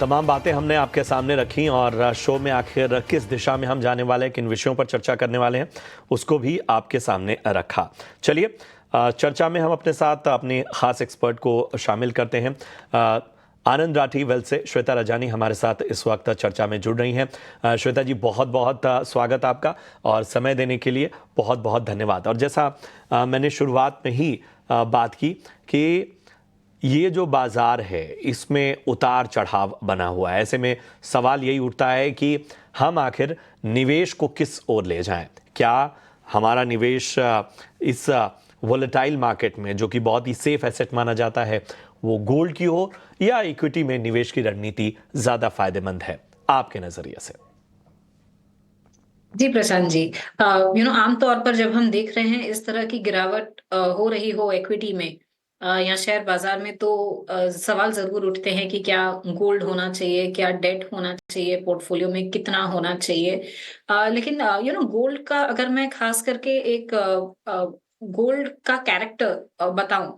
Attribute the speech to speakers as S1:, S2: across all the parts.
S1: तमाम बातें हमने आपके सामने रखी और शो में आखिर किस दिशा में हम जाने वाले हैं, किन विषयों पर चर्चा करने वाले हैं, उसको भी आपके सामने रखा। चलिए चर्चा में हम अपने साथ अपने खास एक्सपर्ट को शामिल करते हैं। आनंद राठी वेल्थ से श्वेता रजानी हमारे साथ इस वक्त चर्चा में जुड़ रही हैं। श्वेता जी, बहुत बहुत स्वागत आपका और समय देने के लिए बहुत बहुत धन्यवाद। और जैसा मैंने शुरुआत में ही बात की कि ये जो बाजार है इसमें उतार चढ़ाव बना हुआ है, ऐसे में सवाल यही उठता है कि हम आखिर निवेश को किस ओर ले जाएं। क्या हमारा निवेश इस वोलेटाइल मार्केट में, जो कि बहुत ही सेफ एसेट माना जाता है, वो गोल्ड की ओर या इक्विटी में निवेश की रणनीति ज्यादा फायदेमंद है आपके नजरिए से?
S2: जी प्रशांत जी, आमतौर पर जब हम देख रहे हैं इस तरह की गिरावट हो रही हो इक्विटी में या शेयर बाजार में, तो सवाल जरूर उठते हैं कि क्या गोल्ड होना चाहिए, क्या डेट होना चाहिए, पोर्टफोलियो में कितना होना चाहिए। लेकिन गोल्ड का अगर मैं खास करके एक गोल्ड का कैरेक्टर बताऊं,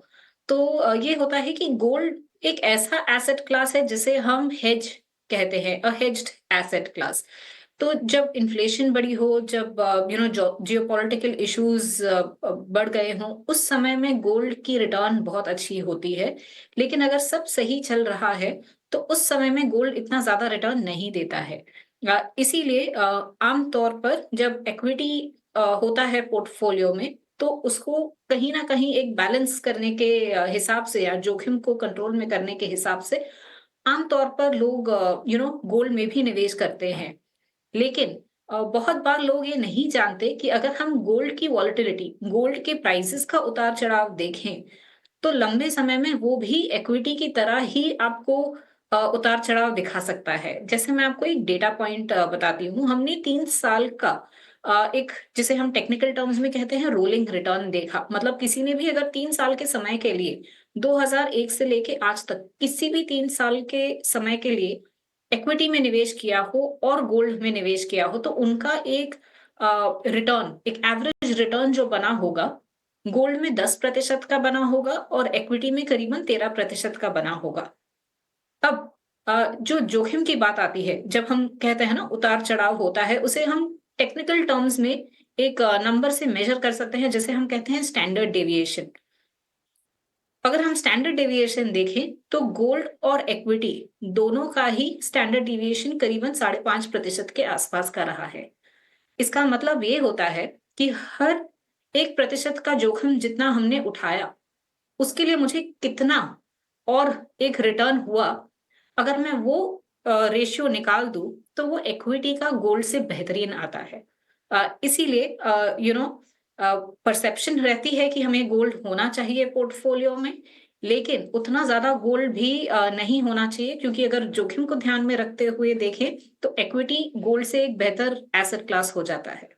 S2: तो ये होता है कि गोल्ड एक ऐसा एसेट क्लास है जिसे हम हेज कहते हैं, अ हेज्ड एसेट क्लास। तो जब इन्फ्लेशन बढ़ी हो, जब जियोपॉलिटिकल इश्यूज बढ़ गए हों, उस समय में गोल्ड की रिटर्न बहुत अच्छी होती है। लेकिन अगर सब सही चल रहा है तो उस समय में गोल्ड इतना ज्यादा रिटर्न नहीं देता है। इसीलिए आम तौर पर जब इक्विटी होता है पोर्टफोलियो में, तो उसको कहीं ना कहीं एक बैलेंस करने के हिसाब से या जोखिम को कंट्रोल में करने के हिसाब से आमतौर पर लोग गोल्ड में भी निवेश करते हैं। लेकिन बहुत बार लोग ये नहीं जानते कि अगर हम गोल्ड की वॉलेटिलिटी, गोल्ड के प्राइसेस का उतार-चढ़ाव देखें, तो लंबे समय में वो भी इक्विटी की तरह ही आपको उतार-चढ़ाव दिखा सकता है। जैसे मैं आपको एक डेटा पॉइंट बताती हूँ। हमने 3 साल का एक, जिसे हम टेक्निकल टर्म्स में कहते हैं, रोलिंग रिटर्न देखा। मतलब किसी ने भी अगर 3 साल के समय के लिए 2001 से लेके आज तक किसी भी 3 साल के समय के लिए इक्विटी में निवेश किया हो और गोल्ड में निवेश किया हो, तो उनका एक रिटर्न, एक एवरेज रिटर्न जो बना होगा, गोल्ड में 10% का बना होगा और इक्विटी में करीबन 13% का बना होगा। अब जो जोखिम की बात आती है, जब हम कहते हैं ना उतार-चढ़ाव होता है, उसे हम टेक्निकल टर्म्स में एक नंबर से मेजर कर सकते हैं, जिसे हम कहते हैं स्टैंडर्ड डेविएशन। अगर हम स्टैंडर्ड डेविएशन देखें, तो गोल्ड और इक्विटी दोनों का ही स्टैंडर्ड डेविएशन करीबन 5.5% के आसपास का रहा है। इसका मतलब ये होता है कि हर 1% का जोखिम जितना हमने उठाया, उसके लिए मुझे कितना और एक रिटर्न हुआ, अगर मैं वो रेशियो निकाल दूं, तो वो इक्विटी का गोल्ड से बेहतरीन आता है। इसीलिए परसेप्शन रहती है कि हमें गोल्ड होना चाहिए पोर्टफोलियो में, लेकिन उतना ज्यादा गोल्ड भी नहीं होना चाहिए, क्योंकि अगर जोखिम को ध्यान में रखते हुए देखें तो इक्विटी गोल्ड से एक बेहतर एसेट क्लास हो जाता है।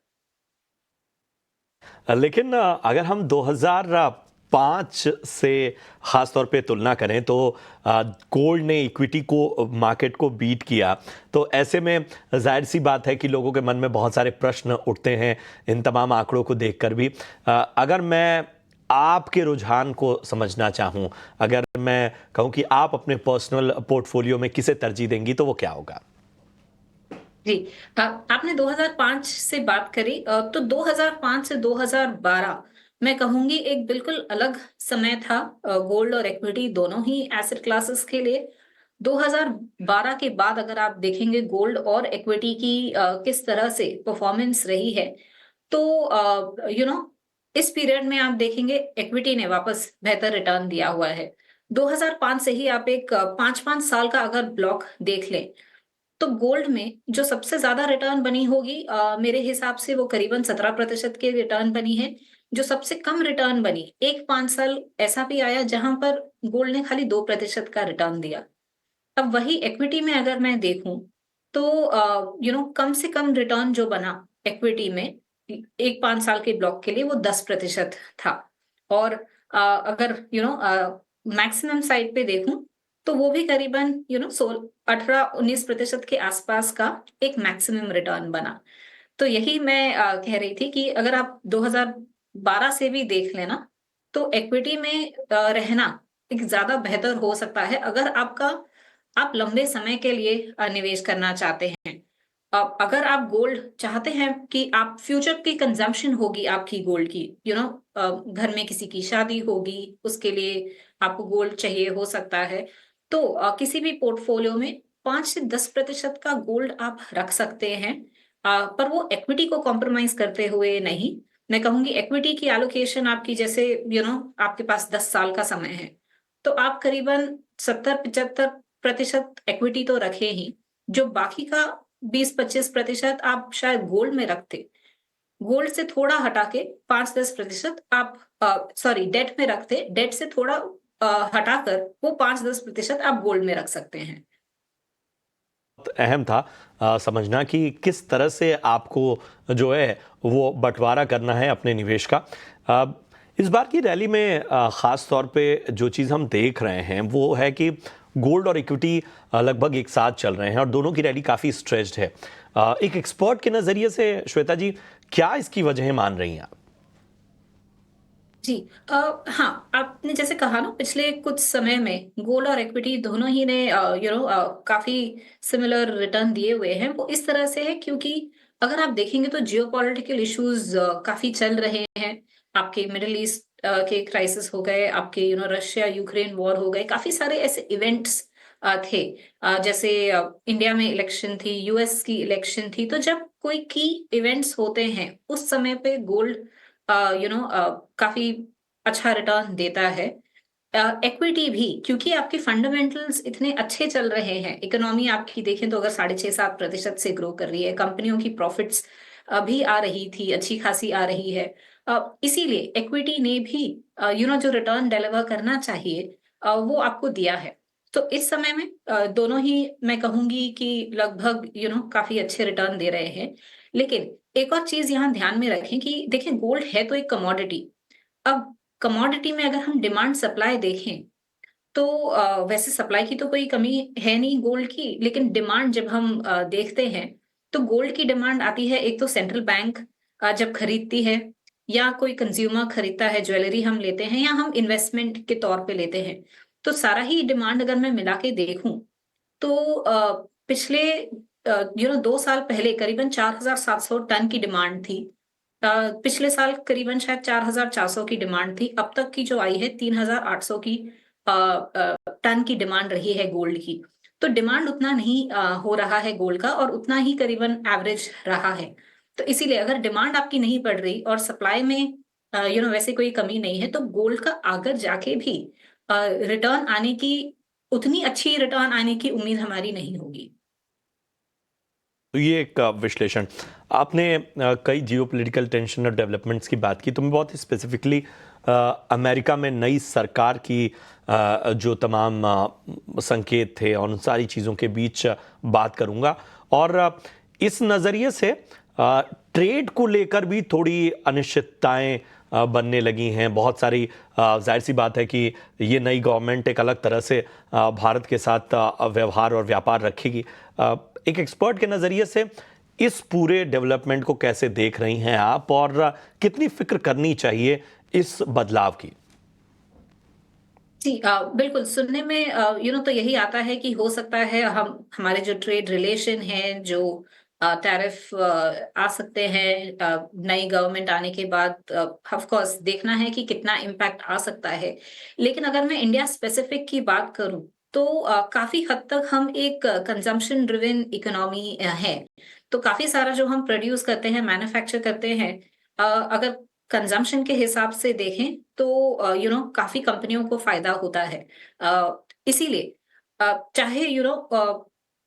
S1: लेकिन अगर हम 2005 से ख़ास तौर पे तुलना करें तो गोल्ड ने इक्विटी को, मार्केट को बीट किया। तो ऐसे में जाहिर सी बात है कि लोगों के मन में बहुत सारे प्रश्न उठते हैं इन तमाम आंकड़ों को देखकर भी। अगर मैं आपके रुझान को समझना चाहूँ, अगर मैं कहूँ कि आप अपने पर्सनल पोर्टफोलियो में किसे तरजीह देंगी, तो वो क्या होगा?
S2: जी, आपने 2005 से बात करी, तो 2005 से 2012 मैं कहूंगी एक बिल्कुल अलग समय था गोल्ड और इक्विटी दोनों ही एसेट क्लासेस के लिए। 2012 के बाद अगर आप देखेंगे गोल्ड और इक्विटी की किस तरह से परफॉर्मेंस रही है, तो इस पीरियड में आप देखेंगे इक्विटी ने वापस बेहतर रिटर्न दिया हुआ है। 2005 से ही आप एक 5-5 साल का अगर ब्लॉक देख लें, तो गोल्ड में जो सबसे ज्यादा रिटर्न बनी होगी, मेरे हिसाब से वो करीबन 17% की रिटर्न बनी है। जो सबसे कम रिटर्न बनी, एक 5 साल ऐसा भी आया जहां पर गोल्ड ने खाली 2% का रिटर्न दिया। अब वही इक्विटी में अगर मैं देखूं, तो कम से कम रिटर्न जो बना इक्विटी में एक 5 साल के ब्लॉक के लिए, वो 10% था। और अगर मैक्सिमम साइड पे देखूं, तो वो भी करीबन 18-19% के आसपास का एक मैक्सिमम रिटर्न बना। तो यही मैं कह रही थी कि अगर आप 2012 से भी देख लेना, तो इक्विटी में रहना एक ज्यादा बेहतर हो सकता है, अगर आपका आप लंबे समय के लिए निवेश करना चाहते हैं। अगर आप गोल्ड चाहते हैं कि आप फ्यूचर की कंजम्पशन होगी आपकी गोल्ड की, घर में किसी की शादी होगी, उसके लिए आपको गोल्ड चाहिए हो सकता है। तो किसी भी पोर्टफोलियो में 5 से 10% का गोल्ड आप रख सकते हैं। पर वो इक्विटी को कॉम्प्रोमाइज़ करते हुए नहीं। मैं कहूँगी इक्विटी की एलोकेशन आपकी जैसे आपके पास 10 साल का समय है, तो आप करीबन 70-75% इक्विटी तो रखें ही, जो बाकी का 20-25% आप शायद गोल्ड में रखते। गोल्ड से थोड़ा हटा के 5-10% आप सॉरी डेट में रखते, डेट से थोड़ा हटाकर वो 5-10% आप गोल्ड में रख सकते हैं।
S1: अहम था समझना कि किस तरह से आपको जो है वो बंटवारा करना है अपने निवेश का। अ, इस बार की रैली में ख़ास तौर पे जो चीज़ हम देख रहे हैं वो है कि गोल्ड और इक्विटी लगभग एक साथ चल रहे हैं और दोनों की रैली काफ़ी स्ट्रेच्ड है। एक एक्सपर्ट के नज़रिए से श्वेता जी, क्या इसकी वजह मान रही हैं आप?
S2: जी। हाँ, आपने जैसे कहा ना पिछले कुछ समय में गोल्ड और इक्विटी दोनों ही ने काफ़ी सिमिलर रिटर्न दिए हुए हैं। वो इस तरह से है क्योंकि अगर आप देखेंगे तो जियोपॉलिटिकल इश्यूज़ काफ़ी चल रहे हैं। आपके मिडल ईस्ट के क्राइसिस हो गए, आपके रशिया यूक्रेन वॉर हो गए, काफ़ी सारे ऐसे इवेंट्स थे। जैसे इंडिया में इलेक्शन थी, यूएस की इलेक्शन थी, तो जब कोई की इवेंट्स होते हैं, उस समय पे गोल्ड काफ़ी अच्छा रिटर्न देता है। इक्विटी भी क्योंकि आपके फंडामेंटल्स इतने अच्छे चल रहे हैं, इकोनॉमी आपकी देखें तो अगर 6.5-7% से ग्रो कर रही है, कंपनियों की प्रॉफिट्स भी आ रही थी, अच्छी खासी आ रही है। इसीलिए इक्विटी ने भी जो रिटर्न डिलीवर करना चाहिए वो आपको दिया है। तो इस समय में दोनों ही मैं कहूँगी कि लगभग काफ़ी अच्छे रिटर्न दे रहे हैं। लेकिन एक और चीज़ यहाँ ध्यान में रखें कि देखिए गोल्ड है तो एक कमोडिटी। अब कमोडिटी में अगर हम डिमांड सप्लाई देखें तो वैसे सप्लाई की तो कोई कमी है नहीं गोल्ड की, लेकिन डिमांड जब हम देखते हैं तो गोल्ड की डिमांड आती है एक तो सेंट्रल बैंक जब खरीदती है या कोई कंज्यूमर खरीदता है, ज्वेलरी हम लेते हैं या हम इन्वेस्टमेंट के तौर पे लेते हैं। तो सारा ही डिमांड अगर मैं मिला के देखूं तो पिछले 2 साल पहले करीबन 4,700 टन की डिमांड थी। पिछले साल करीबन शायद 4,400 की डिमांड थी। अब तक की जो आई है 3,800 की टन की डिमांड रही है गोल्ड की। तो डिमांड उतना नहीं हो रहा है गोल्ड का और उतना ही करीबन एवरेज रहा है। तो इसीलिए अगर डिमांड आपकी नहीं बढ़ रही और सप्लाई में वैसे कोई कमी नहीं है तो गोल्ड का आगे जाके भी रिटर्न आने की उतनी अच्छी रिटर्न आने की उम्मीद हमारी नहीं होगी।
S1: तो ये एक विश्लेषण आपने कई जियोपॉलिटिकल टेंशन और डेवलपमेंट्स की बात की, तो मैं बहुत ही स्पेसिफिकली अमेरिका में नई सरकार की जो तमाम संकेत थे और उन सारी चीज़ों के बीच बात करूंगा और इस नज़रिए से ट्रेड को लेकर भी थोड़ी अनिश्चितताएं बनने लगी हैं। बहुत सारी जाहिर सी बात है कि ये नई गवर्नमेंट एक अलग तरह से भारत के साथ व्यवहार और व्यापार रखेगी। एक एक्सपर्ट के नज़रिए से इस पूरे डेवलपमेंट को कैसे देख रही हैं आप और कितनी फिक्र करनी चाहिए इस बदलाव की?
S2: जी बिल्कुल सुनने में तो यही आता है कि हो सकता है हम हमारे जो ट्रेड रिलेशन हैं जो टैरिफ आ सकते हैं नई गवर्नमेंट आने के बाद ऑफ कोर्स देखना है कि कितना इम्पैक्ट आ सकता है। लेकिन अगर मैं इंडिया स्पेसिफिक की बात करूं तो काफी हद तक हम एक कंजम्पशन ड्रिवन इकोनॉमी है। तो काफी सारा जो हम प्रोड्यूस करते हैं मैन्युफैक्चर करते हैं अगर कंजम्पशन के हिसाब से देखें तो काफ़ी कंपनियों को फ़ायदा होता है। इसीलिए चाहे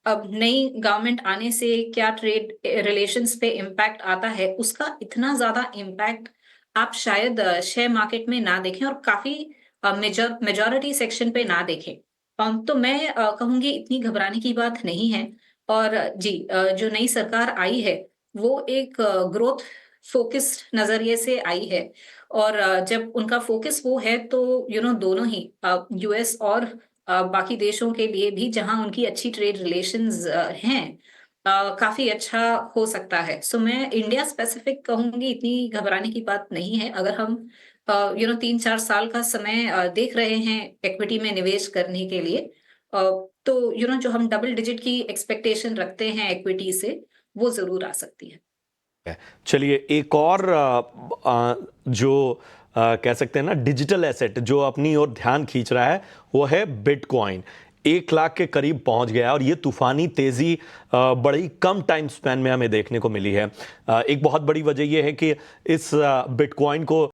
S2: अब नई गवर्नमेंट आने से क्या ट्रेड रिलेशंस पे इम्पैक्ट आता है, उसका इतना ज़्यादा इम्पैक्ट आप शायद शेयर मार्केट में ना देखें और काफ़ी मेजॉरिटी सेक्शन पे ना देखें। तो मैं कहूँगी इतनी घबराने की बात नहीं है और जी जो नई सरकार आई है, वो एक ग्रोथ फ़ोकस्ड नज़रिए से आई है और जब उनका फ़ोकस वो है तो दोनों ही यूएस और बाकी देशों के लिए भी जहाँ उनकी अच्छी ट्रेड रिलेशंस हैं काफ़ी अच्छा हो सकता है। सो मैं इंडिया स्पेसिफिक कहूँगी इतनी घबराने की बात नहीं है। अगर हम 3-4 साल का समय देख रहे हैं इक्विटी में निवेश करने के लिए तो जो हम डबल डिजिट की एक्सपेक्टेशन रखते हैं इक्विटी से, वो ज़रूर आ सकती है।
S1: चलिए एक और जो कह सकते हैं ना डिजिटल एसेट जो अपनी ओर ध्यान खींच रहा है वो है बिटकॉइन। 1 लाख के करीब पहुंच गया और ये तूफानी तेजी बड़ी कम टाइम स्पैन में हमें देखने को मिली है। एक बहुत बड़ी वजह यह है कि इस बिटकॉइन को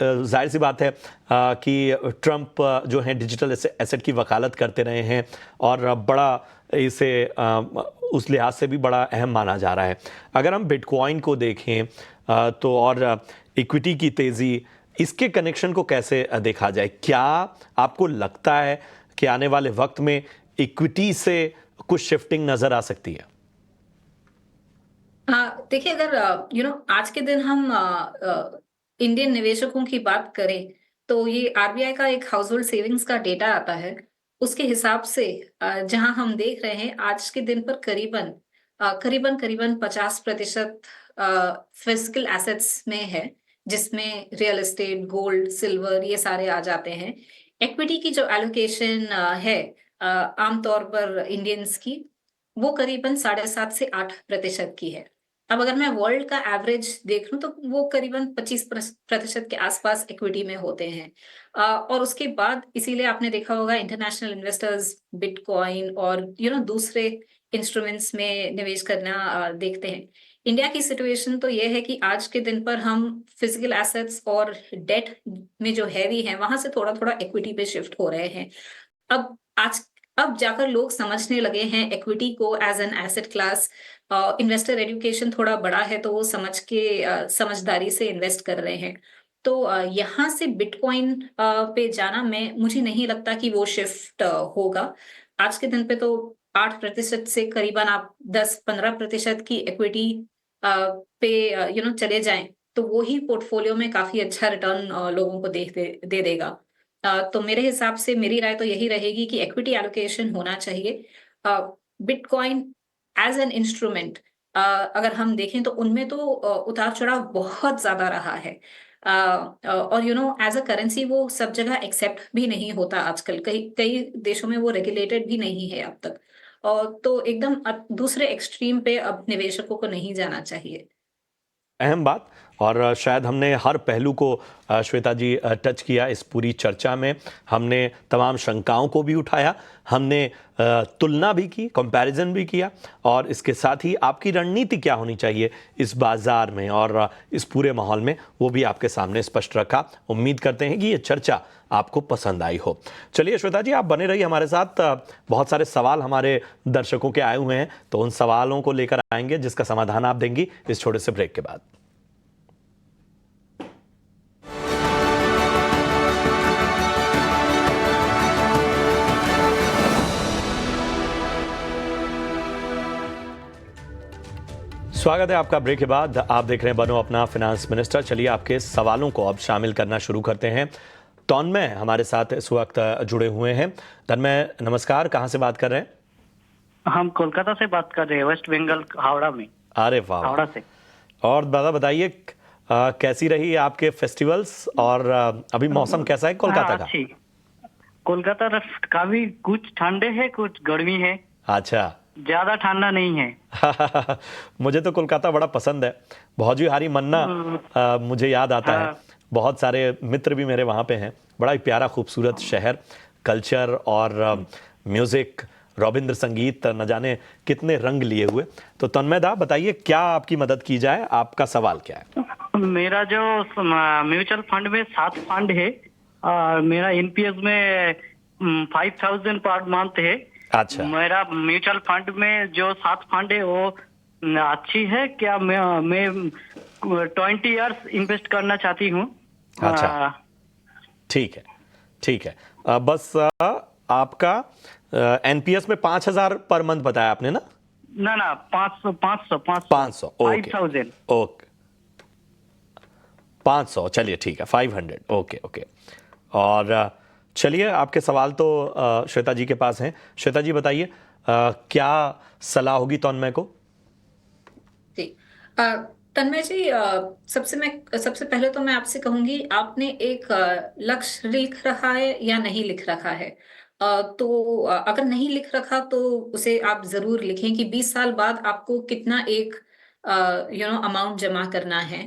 S1: जाहिर सी बात है कि ट्रंप जो है डिजिटल एसेट की वकालत करते रहे हैं और बड़ा इसे उस लिहाज से भी बड़ा अहम माना जा रहा है। अगर हम बिटकॉइन को देखें तो और इक्विटी की तेजी, इसके कनेक्शन को कैसे देखा जाए? क्या आपको लगता है कि आने वाले वक्त में इक्विटी से कुछ शिफ्टिंग नजर आ सकती है?
S2: हाँ, देखिए अगर आज के दिन हम इंडियन निवेशकों की बात करें, तो ये आरबीआई का एक हाउस होल्ड सेविंग्स का डेटा आता है। उसके हिसाब से जहां हम देख रहे हैं आज के दिन पर करीबन 50% फिजिकल एसेट्स में है, जिसमें रियल एस्टेट, गोल्ड, सिल्वर ये सारे आ जाते हैं। इक्विटी की जो एलोकेशन है आमतौर पर इंडियंस की, वो करीबन 7.5 से 8% की है। अब अगर मैं वर्ल्ड का एवरेज देख लूं तो वो करीबन 25% के आसपास इक्विटी में होते हैं। और उसके बाद इसीलिए आपने देखा होगा इंटरनेशनल इन्वेस्टर्स बिटकॉइन और दूसरे इंस्ट्रूमेंट्स में निवेश करना देखते हैं। इंडिया की सिचुएशन तो ये है कि आज के दिन पर हम फिजिकल एसेट्स और डेट में जो हैवी है वहां से थोड़ा थोड़ा इक्विटी पे शिफ्ट हो रहे हैं। अब आज अब जाकर लोग समझने लगे हैं इक्विटी को as an asset class. Investor education थोड़ा बड़ा है तो वो समझ के समझदारी से इन्वेस्ट कर रहे हैं। तो यहाँ से बिटकॉइन पे जाना मुझे नहीं लगता कि वो शिफ्ट होगा। आज के दिन पे तो 8% से करीबन आप 10-15% की इक्विटी पे चले जाएं तो वो ही पोर्टफोलियो में काफी अच्छा रिटर्न लोगों को दे देगा। तो मेरे हिसाब से मेरी राय तो यही रहेगी कि इक्विटी एलोकेशन होना चाहिए। बिटकॉइन एज एन इंस्ट्रूमेंट अगर हम देखें तो उनमें तो उतार चढ़ाव बहुत ज्यादा रहा है। और एज अ करेंसी वो सब जगह एक्सेप्ट भी नहीं होता आजकल, कई कई देशों में वो रेगुलेटेड भी नहीं है अब तक। और तो एकदम दूसरे एक्सट्रीम पे अब निवेशकों को नहीं जाना चाहिए।
S1: अहम बात। और शायद हमने हर पहलू को श्वेता जी टच किया इस पूरी चर्चा में। हमने तमाम शंकाओं को भी उठाया, हमने तुलना भी की, कंपैरिजन भी किया और इसके साथ ही आपकी रणनीति क्या होनी चाहिए इस बाजार में और इस पूरे माहौल में, वो भी आपके सामने स्पष्ट रखा। उम्मीद करते हैं कि ये चर्चा आपको पसंद आई हो। चलिए श्वेता जी, आप बने रहिए हमारे साथ। बहुत सारे सवाल हमारे दर्शकों के आए हुए हैं तो उन सवालों को लेकर आएंगे जिसका समाधान आप देंगी इस छोटे से ब्रेक के बाद। स्वागत है आपका ब्रेक के बाद। आप देख रहे हैं बनो अपना फाइनेंस मिनिस्टर। चलिए आपके सवालों को अब शामिल करना शुरू करते हैं। तन्मय हमारे साथ इस वक्त जुड़े हुए हैं। तन्मय नमस्कार, कहां से बात कर रहे हैं?
S3: हम कोलकाता से बात कर रहे हैं, वेस्ट बंगाल, हावड़ा में।
S1: अरे वाह।
S3: हावड़ा से।
S1: और दादा बताइए कैसी रही आपके फेस्टिवल्स और अभी मौसम कैसा है कोलकाता का?
S3: अच्छी। कोलकाता काफी कुछ ठंडे है, कुछ गर्मी है।
S1: अच्छा।
S3: ज्यादा ठंडा नहीं है।
S1: मुझे तो कोलकाता बड़ा पसंद है। भौजीहारी मन्ना मुझे याद आता है। बहुत सारे मित्र भी मेरे वहाँ पे हैं। बड़ा ही प्यारा खूबसूरत शहर, कल्चर और म्यूजिक, रविंद्र संगीत, न जाने कितने रंग लिए हुए। तो तन्मय दा बताइए क्या आपकी मदद की जाए, आपका सवाल क्या है?
S3: मेरा जो म्यूचुअल फंड में 7 फंड है और मेरा एनपीएस में 5000 पर मंथ है।
S1: अच्छा।
S3: मेरा म्यूचुअल फंड में जो 7 फंड है वो अच्छी है क्या? मैं 20 इयर्स इन्वेस्ट करना चाहती हूँ।
S1: अच्छा, ठीक है, ठीक है। बस आपका एनपीएस में 5000 पर मंथ बताया आपने ना?
S3: ना 500
S1: ओके
S3: 5000
S1: ओके 500, चलिए ठीक है 500, ओके ओके। और चलिए आपके सवाल तो श्वेता जी के पास हैं। श्वेता जी बताइए क्या सलाह होगी तन्मय को?
S2: जी, तन्मय जी, सबसे पहले तो मैं आपसे कहूंगी आपने एक लक्ष्य लिख रखा है या नहीं लिख रखा है? तो अगर नहीं लिख रखा तो उसे आप ज़रूर लिखें कि 20 साल बाद आपको कितना एक अमाउंट जमा करना है।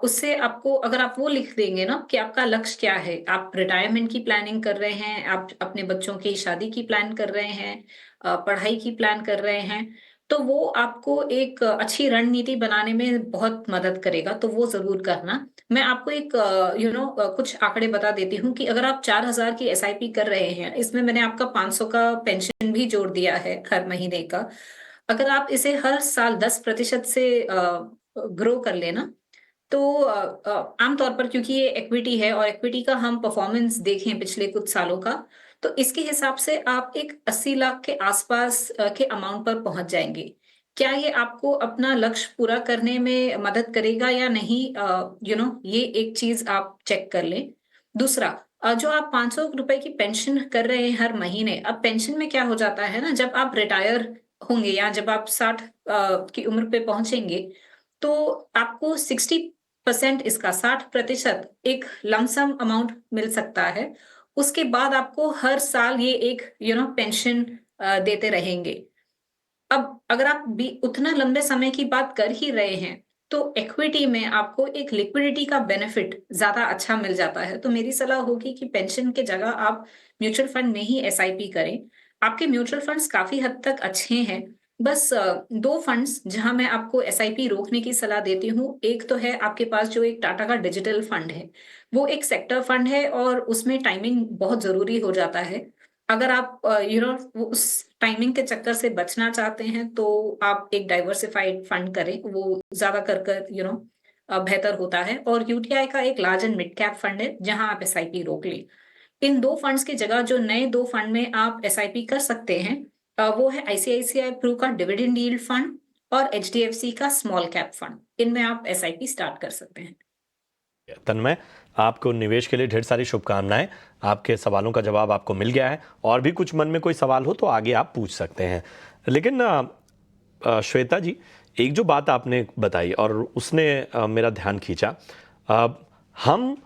S2: उससे आपको अगर आप वो लिख देंगे ना कि आपका लक्ष्य क्या है, आप रिटायरमेंट की प्लानिंग कर रहे हैं, आप अपने बच्चों की शादी की प्लान कर रहे हैं, पढ़ाई की प्लान कर रहे हैं, तो वो आपको एक अच्छी रणनीति बनाने में बहुत मदद करेगा, तो वो ज़रूर करना। मैं आपको एक कुछ आंकड़े बता देती हूँ कि अगर आप 4,000 की एसआईपी कर रहे हैं, इसमें मैंने आपका 500 का पेंशन भी जोड़ दिया है हर महीने का। अगर आप इसे हर साल 10% से ग्रो कर लेना, तो आमतौर पर क्योंकि ये इक्विटी है और इक्विटी का हम परफॉर्मेंस देखें पिछले कुछ सालों का, तो इसके हिसाब से आप एक 80 लाख के आसपास के अमाउंट पर पहुंच जाएंगे। क्या ये आपको अपना लक्ष्य पूरा करने में मदद करेगा या नहीं? ये एक चीज आप चेक कर लें। दूसरा, जो आप 500 रुपए की पेंशन कर रहे हैं हर महीने, अब पेंशन में क्या हो जाता है ना, जब आप रिटायर होंगे या जब आप 60 की उम्र पे पहुंचेंगे, तो आपको 60% इसका 60% एक लमसम अमाउंट मिल सकता है। उसके बाद आपको हर साल ये एक पेंशन देते रहेंगे। अब अगर आप भी उतना लंबे समय की बात कर ही रहे हैं, तो इक्विटी में आपको एक लिक्विडिटी का बेनिफिट ज़्यादा अच्छा मिल जाता है। तो मेरी सलाह होगी कि पेंशन के जगह आप म्यूचुअल फंड में ही एसआईपी करें। आपके म्यूचुअल फंड्स काफ़ी हद तक अच्छे हैं। बस 2 फंड्स जहाँ मैं आपको एसआईपी रोकने की सलाह देती हूँ, एक तो है आपके पास जो एक टाटा का डिजिटल फंड है, वो एक सेक्टर फंड है और उसमें टाइमिंग बहुत ज़रूरी हो जाता है। अगर आप वो उस टाइमिंग के चक्कर से बचना चाहते हैं तो आप एक डाइवर्सिफाइड फंड करें, वो ज़्यादा कर बेहतर होता है। और यूटीआई का एक large and mid cap fund है जहां आप एसआईपी रोक लें। इन 2 फंड्स की जगह जो नए 2 फंड में आप एसआईपी कर सकते हैं, वो है आईसीआईसीआई प्रू का डिविडेंड यील्ड फंड और एचडीएफसी का स्मॉल कैप फंड। इनमें आप एसआईपी स्टार्ट कर सकते हैं।
S1: तन्मय, आपको निवेश के लिए ढेर सारी शुभकामनाएं। आपके सवालों का जवाब आपको मिल गया है, और भी कुछ मन में कोई सवाल हो तो आगे आप पूछ सकते हैं। लेकिन श्वेता जी, एक जो बात आपने बताई और उसने मेरा ध्यान खींचा। हम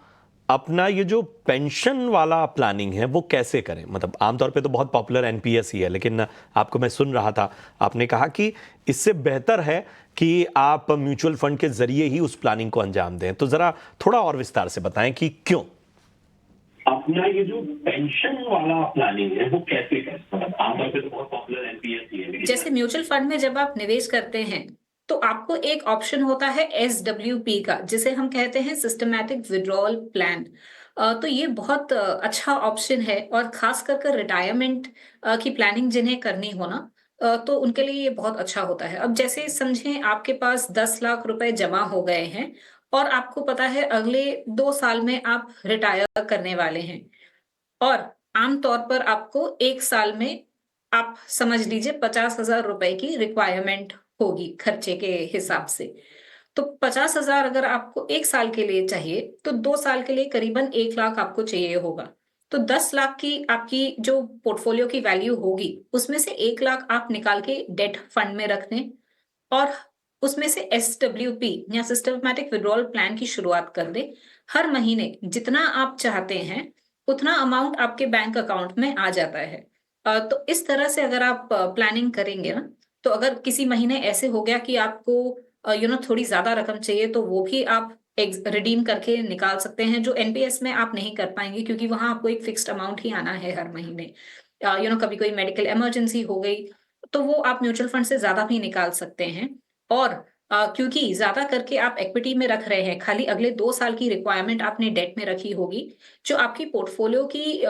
S1: अपना ये जो पेंशन वाला प्लानिंग है वो कैसे करें? मतलब आमतौर पे तो बहुत पॉपुलर एनपीएस ही है, लेकिन आपको मैं सुन रहा था, आपने कहा कि इससे बेहतर है कि आप म्यूचुअल फंड के जरिए ही उस प्लानिंग को अंजाम दें। तो जरा थोड़ा और विस्तार से बताएं कि क्यों अपना ये जो पेंशन वाला प्लानिंग है वो कैसे करें? मतलब आमतौर पे तो बहुत पॉपुलर एनपीएस ही है,
S2: जैसे म्यूचुअल फंड में जब आप निवेश करते हैं, तो आपको एक ऑप्शन होता है एसडब्ल्यूपी का, जिसे हम कहते हैं सिस्टमैटिक विड्रॉल प्लान। तो ये बहुत अच्छा ऑप्शन है और खास कर रिटायरमेंट की प्लानिंग जिन्हें करनी हो ना, तो उनके लिए ये बहुत अच्छा होता है। अब जैसे समझें आपके पास 10 लाख रुपए जमा हो गए हैं और आपको पता है अगले 2 साल में आप रिटायर करने वाले हैं, और आम तौर पर आपको 1 साल में आप समझ लीजिए 50,000 रुपए की रिक्वायरमेंट होगी खर्चे के हिसाब से। तो 50,000 अगर आपको 1 साल के लिए चाहिए, तो 2 साल के लिए करीबन 1 लाख आपको चाहिए होगा। तो 10 लाख की आपकी जो पोर्टफोलियो की वैल्यू होगी, उसमें से 1 लाख आप निकाल के डेट फंड में रख दें और उसमें से एसडब्ल्यूपी या सिस्टमैटिक विड्रॉल प्लान की शुरुआत कर दें। हर महीने जितना आप चाहते हैं, उतना अमाउंट आपके बैंक अकाउंट में आ जाता है। तो इस तरह से अगर आप प्लानिंग करेंगे ना, तो अगर किसी महीने ऐसे हो गया कि आपको थोड़ी ज़्यादा रकम चाहिए, तो वो भी आप रिडीम करके निकाल सकते हैं, जो एनपीएस में आप नहीं कर पाएँगे क्योंकि वहाँ आपको एक फिक्स्ड अमाउंट ही आना है हर महीने। कभी कोई मेडिकल इमरजेंसी हो गई, तो वो आप म्यूचुअल फंड से ज़्यादा भी निकाल सकते हैं। और क्योंकि ज़्यादा करके आप इक्विटी में रख रहे हैं, खाली अगले 2 साल की रिक्वायरमेंट आपने डेट में रखी होगी, जो आपकी पोर्टफोलियो की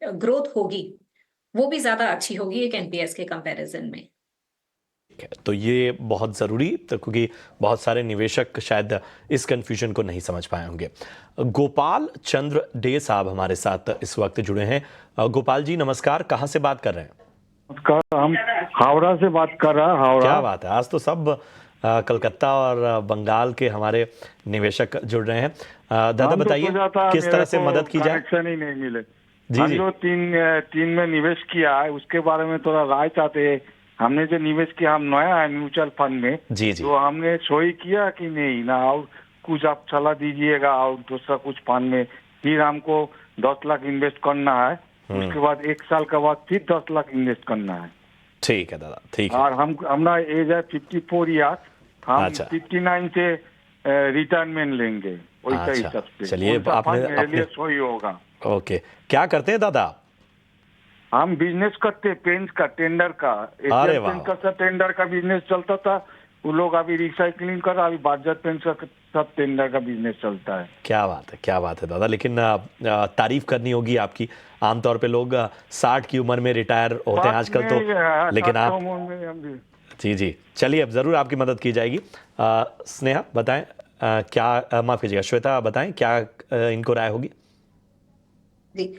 S2: ग्रोथ होगी, वो भी ज़्यादा अच्छी होगी एक एनपीएस के कंपैरिजन में।
S1: तो ये बहुत ज़रूरी, तो क्योंकि बहुत सारे निवेशक शायद इस कंफ्यूजन को नहीं समझ पाए होंगे। गोपाल चंद्र डे साहब हमारे साथ इस वक्त जुड़े हैं। गोपाल जी नमस्कार, कहाँ से बात कर रहे हैं?
S4: नमस्कार, हम हावड़ा से बात कर रहा है। हावड़ा।
S1: क्या बात है, आज तो सब कलकत्ता और बंगाल के हमारे निवेशक जुड़ रहे हैं। दादा बताइए किस तरह से मदद की जाए?
S4: कनेक्शन ही नहीं मिले।
S1: जी
S4: हम
S1: जी
S4: जो तीन में निवेश किया है उसके बारे में थोड़ा राय चाहते हैं। हमने जो निवेश किया, हम नया है म्यूचुअल फंड में,
S1: जी जी
S4: तो हमने सही किया कि नहीं ना, और कुछ आप सलाह दीजिएगा। और दूसरा कुछ फंड में फिर हमको 10 लाख इन्वेस्ट करना है, उसके बाद 1 साल के बाद फिर 10 लाख इन्वेस्ट करना है।
S1: ठीक है दादा, ठीक है।
S4: और हमारा एज है 54 ईयर्स, हम
S1: अच्छा।
S4: 59 से रिटायरमेंट लेंगे वैसा
S1: अच्छा,
S4: हिसाब से।
S1: चलिए,
S4: कौन सा
S1: आपने-
S4: फंड मेरे
S1: आपने-
S4: लिए सही होगा?
S1: ओके, क्या करते हैं दादा?
S4: हम बिजनेस करते पेंट्स का, टेंडर का,
S1: अरे
S4: एशियन
S1: वाह।
S4: पेंट का सब टेंडर का बिजनेस चलता था। वो लोग अभी रिसाइकलिंग कर, अभी बाजार पेंट का सब टेंडर का बिजनेस चलता है।
S1: क्या बात है, क्या बात है दादा। लेकिन तारीफ करनी होगी आपकी। आमतौर पे लोग 60 की उम्र में रिटायर होते हैं आजकल तो, लेकिन आप जी जी, चलिए, अब ज़रूर आपकी मदद की जाएगी। स्नेहा बताएं, क्या माफ़ कीजिएगा, श्वेता बताएं क्या इनको राय होगी?
S2: जी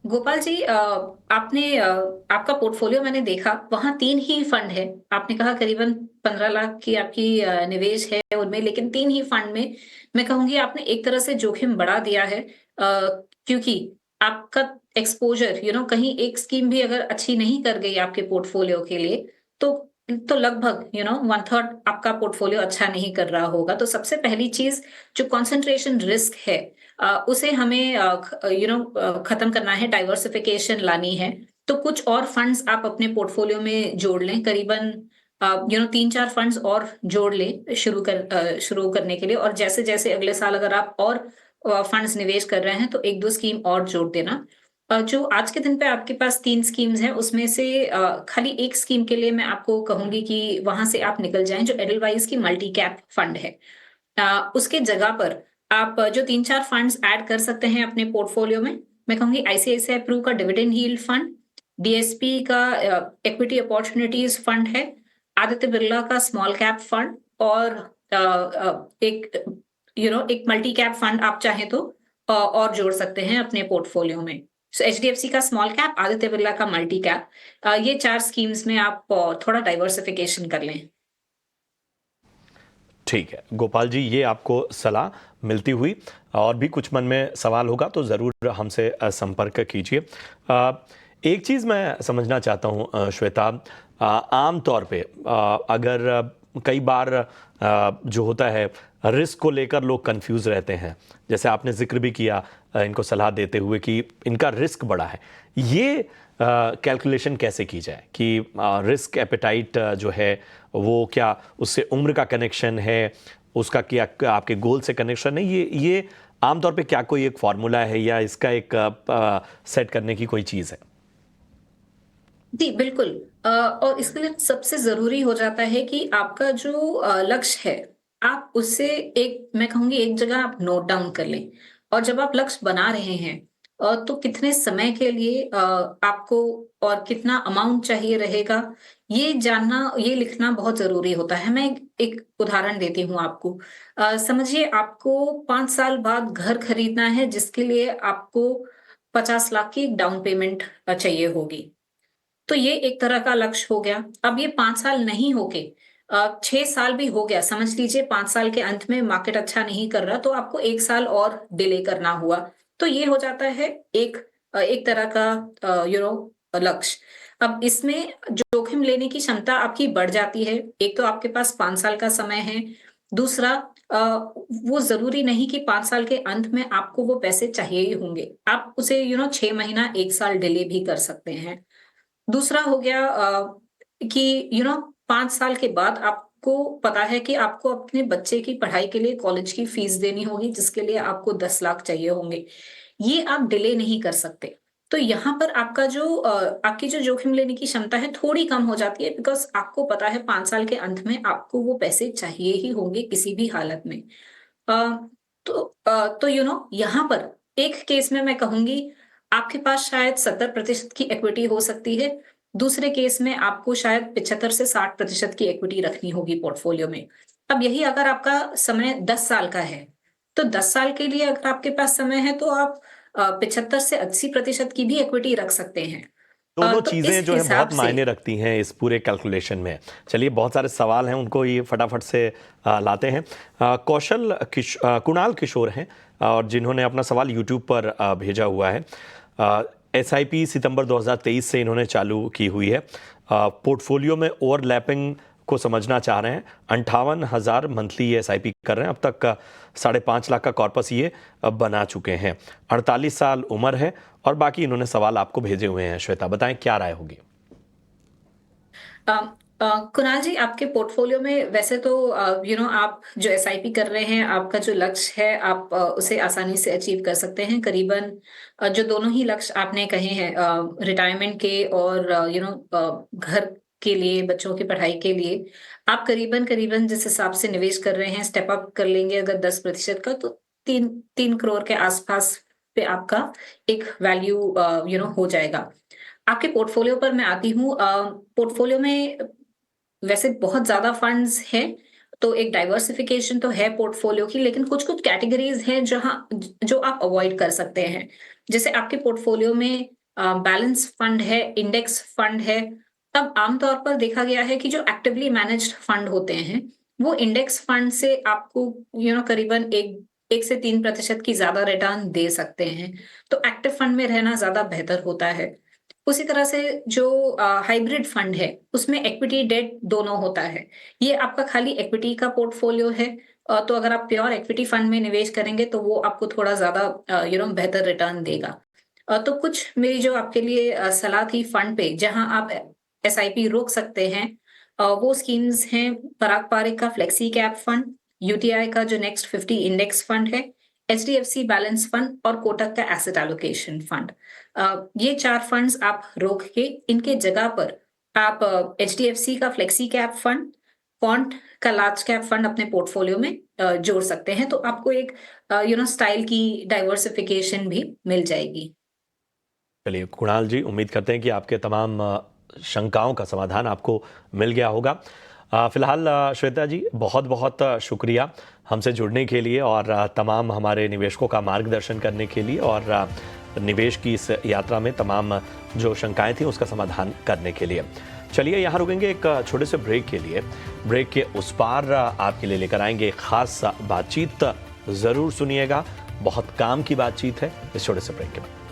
S2: गोपाल जी, आपका पोर्टफोलियो मैंने देखा, वहाँ 3 ही फंड है। आपने कहा करीबन 15 लाख की आपकी निवेश है उनमें, लेकिन 3 ही फंड में मैं कहूंगी आपने एक तरह से जोखिम बढ़ा दिया है, क्योंकि आपका एक्सपोजर कहीं एक स्कीम भी अगर अच्छी नहीं कर गई आपके पोर्टफोलियो के लिए, तो लगभग 1/3 आपका पोर्टफोलियो अच्छा नहीं कर रहा होगा। तो सबसे पहली चीज, जो कंसंट्रेशन रिस्क है, उसे हमें खत्म करना है, डाइवर्सिफिकेशन लानी है। तो कुछ और फंड्स आप अपने पोर्टफोलियो में जोड़ लें, करीबन 3-4 फंड्स और जोड़ लें शुरू करने के लिए। और जैसे जैसे अगले साल अगर आप और फंड्स निवेश कर रहे हैं तो 1-2 स्कीम और जोड़ देना। जो आज के दिन पे आपके पास 3 स्कीम्स हैं, उसमें से खाली एक स्कीम के लिए मैं आपको कहूंगी कि वहां से आप निकल जाएं, जो एडलवाइज की मल्टी कैप फंड है। उसके जगह पर आप जो 3-4 फंड्स ऐड कर सकते हैं अपने पोर्टफोलियो में, मैं कहूंगी आईसीआईसीआई प्रू का डिविडेंड यील्ड फंड, डीएसपी का इक्विटी अपॉर्चुनिटीज फंड है, आदित्य बिरला का स्मॉल कैप फंड, और एक मल्टी कैप फंड आप चाहें तो और जोड़ सकते हैं अपने पोर्टफोलियो में। एचडीएफसी का स्मॉल कैप, आदित्य बिरला का मल्टी कैप, ये 4 स्कीम्स में आप थोड़ा डाइवर्सिफिकेशन कर लें।
S1: ठीक है गोपाल जी, ये आपको सलाह मिलती हुई, और भी कुछ मन में सवाल होगा तो ज़रूर हमसे संपर्क कीजिए। एक चीज़ मैं समझना चाहता हूँ श्वेता, आम तौर पे अगर कई बार जो होता है, रिस्क को लेकर लोग कंफ्यूज रहते हैं, जैसे आपने जिक्र भी किया इनको सलाह देते हुए कि इनका रिस्क बड़ा है। ये कैलकुलेशन कैसे की जाए कि रिस्क एपेटाइट जो है वो क्या उससे उम्र का कनेक्शन है, उसका क्या आपके गोल से कनेक्शन है? ये आमतौर पे क्या कोई एक फॉर्मूला है या इसका एक सेट करने की कोई चीज़ है?
S2: जी बिल्कुल। और इसके लिए सबसे जरूरी हो जाता है कि आपका जो लक्ष्य है, आप उससे मैं कहूंगी एक जगह आप नोट डाउन कर लें। और जब आप लक्ष्य बना रहे हैं, तो कितने समय के लिए आपको और कितना अमाउंट चाहिए रहेगा, ये जानना, ये लिखना बहुत जरूरी होता है। मैं एक उदाहरण देती हूँ आपको। समझिए आपको 5 साल बाद घर खरीदना है, जिसके लिए आपको 50 लाख की डाउन पेमेंट चाहिए होगी। तो ये एक तरह का लक्ष्य हो गया। अब ये 5 साल नहीं होके 6 साल भी हो गया, समझ लीजिए 5 साल के अंत में मार्केट अच्छा नहीं कर रहा, तो आपको 1 साल और डिले करना हुआ। तो ये हो जाता है एक तरह का लक्ष्य। अब इसमें जोखिम लेने की क्षमता आपकी बढ़ जाती है। एक तो आपके पास 5 साल का समय है, दूसरा वो जरूरी नहीं कि 5 साल के अंत में आपको वो पैसे चाहिए ही होंगे। आप उसे 6 महीना 1 साल डिले भी कर सकते हैं। दूसरा हो गया कि 5 साल के बाद आपको पता है कि आपको अपने बच्चे की पढ़ाई के लिए कॉलेज की फीस देनी होगी, जिसके लिए आपको 10 लाख चाहिए होंगे। ये आप डिले नहीं कर सकते। तो यहाँ पर आपकी जो जोखिम लेने की क्षमता है थोड़ी कम हो जाती है, बिकॉज़ आपको पता है 5 साल के अंत में आपको वो पैसे चाहिए ही होंगे किसी भी हालत में। अ, तो यहाँ पर एक केस में मैं कहूँगी आपके पास शायद 70% की इक्विटी हो सकती है। दूसरे केस में आपको शायद 75 से 60% की इक्विटी रखनी होगी पोर्टफोलियो में। अब यही अगर आपका समय 10 साल का है, तो 10 साल के लिए अगर आपके पास समय है तो आप 75 से 80% की भी इक्विटी रख सकते हैं।
S1: दोनों
S2: तो इस
S1: चीज़ें जो है
S2: हिसाब
S1: बहुत
S2: से
S1: मायने रखती हैं इस पूरे कैलकुलेशन में। चलिए, बहुत सारे सवाल हैं, उनको ये फटाफट से लाते हैं। कुणाल किशोर हैं और जिन्होंने अपना सवाल यूट्यूब पर भेजा हुआ है। एसआईपी सितंबर 2023 से इन्होंने चालू की हुई है। पोर्टफोलियो में ओवरलैपिंग को समझना चाह रहे हैं। 58,000 मंथली ये SIP कर रहे हैं। अब तक 5.5 लाख का कॉर्पस ये बना चुके हैं। 48 साल उम्र है और बाकी इन्होंने सवाल आपको भेजे हुए हैं। श्वेता, बताएं क्या राय होगी?
S2: कुणाल जी, आपके पोर्टफोलियो में वैसे तो आप जो SIP कर रहे हैं, आपका जो लक्ष्य है आप उसे आसानी से अचीव कर सकते हैं। करीबन जो दोनों ही लक्ष्य आपने कहे हैं, रिटायरमेंट के और घर के लिए, बच्चों की पढ़ाई के लिए, आप करीबन जिस हिसाब से निवेश कर रहे हैं, स्टेप अप कर लेंगे अगर 10% का, तो 3 करोड़ के आसपास पे आपका एक वैल्यू हो जाएगा। आपके पोर्टफोलियो पर मैं आती हूँ। पोर्टफोलियो में वैसे बहुत ज्यादा फंड्स हैं, तो एक डाइवर्सिफिकेशन तो है पोर्टफोलियो की, लेकिन कुछ कैटेगरीज हैं जो आप अवॉइड कर सकते हैं। जैसे आपके पोर्टफोलियो में बैलेंस फंड है, इंडेक्स फंड है। तब आमतौर पर देखा गया है कि जो एक्टिवली मैनेज्ड फंड होते हैं, वो इंडेक्स फंड से आपको करीबन 1 से 3% की ज्यादा रिटर्न दे सकते हैं। तो एक्टिव फंड में रहना ज्यादा बेहतर होता है। उसी तरह से जो हाइब्रिड फंड है, उसमें इक्विटी डेट दोनों होता है। ये आपका खाली इक्विटी का पोर्टफोलियो है, तो अगर आप प्योर इक्विटी फंड में निवेश करेंगे तो वो आपको थोड़ा ज्यादा बेहतर रिटर्न देगा। तो कुछ मेरी जो आपके लिए सलाह थी फंड पे, जहां आप SIP रोक सकते हैं, वो स्कीम्स हैं पराग पारिक का फ्लेक्सी कैप फंड, UTI का जो नेक्स्ट 50 इंडेक्स फंड है, HDFC बैलेंस फंड और कोटक का एसेट एलोकेशन फंड। ये 4 फंड्स आप रोक के इनके जगह पर आप HDFC का फ्लेक्सी कैप फंड, क्वांट का लार्ज कैप फंड अपने पोर्टफोलियो में जोड़ सकते हैं। तो आपको एक स्टाइल की डाइवर्सिफिकेशन भी मिल जाएगी।
S1: चलिए कुणाल जी, उम्मीद करते हैं कि आपके तमाम शंकाओं का समाधान आपको मिल गया होगा। फिलहाल श्वेता जी, बहुत बहुत शुक्रिया हमसे जुड़ने के लिए और तमाम हमारे निवेशकों का मार्गदर्शन करने के लिए और निवेश की इस यात्रा में तमाम जो शंकाएं थी उसका समाधान करने के लिए। चलिए यहाँ रुकेंगे एक छोटे से ब्रेक के लिए। ब्रेक के उस पार आपके लिए लेकर आएंगे एक खास बातचीत, ज़रूर सुनिएगा। बहुत काम की बातचीत है इस छोटे से ब्रेक के बाद।